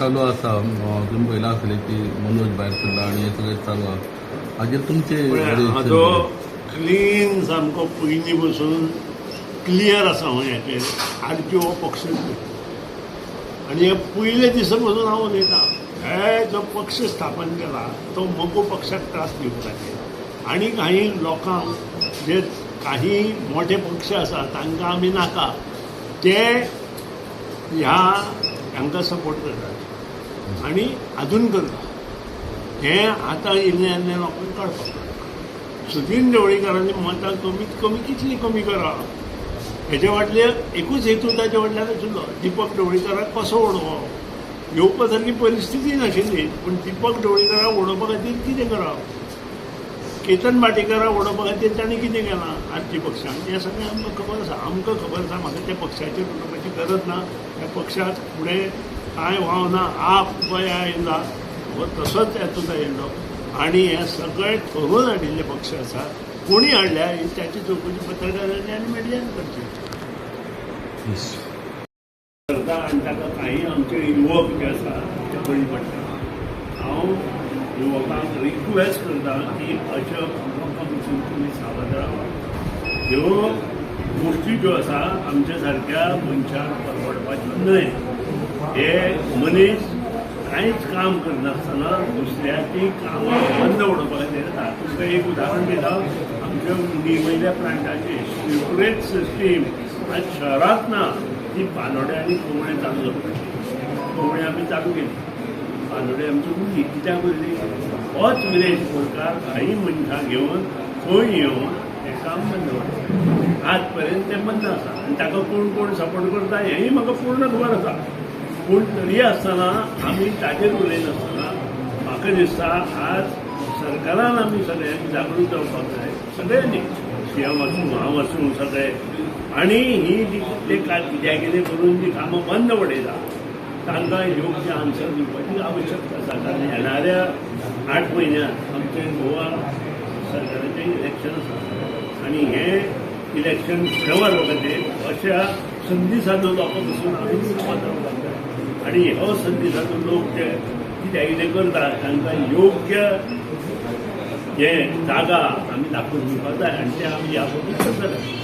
चालू आसा तुम्ही पयला आसले की मनोज भायर सरला आनी हे सगळें चालू आसा हाजेर तुमचे हाजो क्लीन सामको पयलीं बसून क्लियर आसा हेचेर आरपीओ पक्ष आनी हे पयले दिसा पासून हांव उलयतां हे जो पक्ष स्थापन केला तो मगो पक्षाक त्रास दिवंक खातीर आनी काही लोकांक जे काही मोठे पक्ष आसा तांकां आमी नाका ते हांकां सपोर्ट करतात आनी अजून करता हें आतां इल्लें लोकांक कळपाक सुदीन ढवळीकरांनी मतां कमीत कमी कितली कमी करप हेजे फाटले एकूच हेतू ताचे फाटल्यान आशिल्लो दिपक ढवळीकराक कसो उडोवप येवपा सारकी परिस्थिती नाशिल्ली पूण दिपक ढवळीकराक उडोवपा खातीर कितें करप केतन भाटेकाराक उडोवपा खातीर ताणें कितें केलां आरती पक्षान हें सगळें आमकां खबर आसा म्हाका त्या पक्षाचेर उलोवपाची गरज ना त्या पक्षाक फुडें कांय वाव ना आप गोंय आयला हो तसोच हेतून आयिल्लो आनी हे सगळे ठरोवन हाडिल्ले पक्ष आसा कोणी हाडल्या त्याची चौकशी पत्रकारांनी आनी मिडियान करची करता आनी ताका काही आमचे युवक जे आसा ते बळी पडटा हांव युवकांक रिक्वेस्ट करता की अशा लोकां पसून तुमी सावध रावा ह्यो गोश्टी ज्यो आसा आमच्या सारक्या मनशाक परवडपाच्यो न्हय हे मनीस कांयच काम करनासतना दुसऱ्याची कामां बंद उडोवपा खातीर येता तुमकां एक उदाहरण दिता आमच्या निवयल्या प्लांटाची सिवरेज सिस्टीम आज शहरांत ना ती पानोडे आनी कवळे चालू करपाची कवळे आमी चालू केली पानोडे आमची उरली कित्याक उरली होच विलेज सरकार काही मनशां घेवन खंय येवन हें काम बंद करता आज पर्यंत तें बंद आसा आनी ताका कोण कोण सपोर्ट करता हेंय म्हाका पूर्ण खबर आसा पूण तरी आसतना आमी ताजेर उलयनासतना म्हाका दिसता आज सरकारान आमी सगळ्यांक जागृत जावपाक जाय सगळ्यांनी सीएम आसूं हांव आसूं सगळे आनी ही जी ते कित्याक कितें करून जी कामां बंद पडयता तांकां योग्य आन्सर दिवपाची आवश्यकता आसा कारण येणाऱ्या 8 म्हयन्यांत आमचें गोवा सरकाराचें इलेक्शन आसा आनी हें इलेक्शन फुडें व्हरपा खातीर अशा संदी साधू लोकां पसून आमी वचपाक जाय आनी हो संदी साधू लोक जे कित्याक कितें करता तांकां योग्य हे जागा आमी दाखोवन दिवपाक जाय आनी ते आमी ह्या फावटी करतले.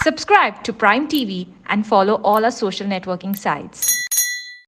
Subscribe to Prime TV and follow all our social networking sites.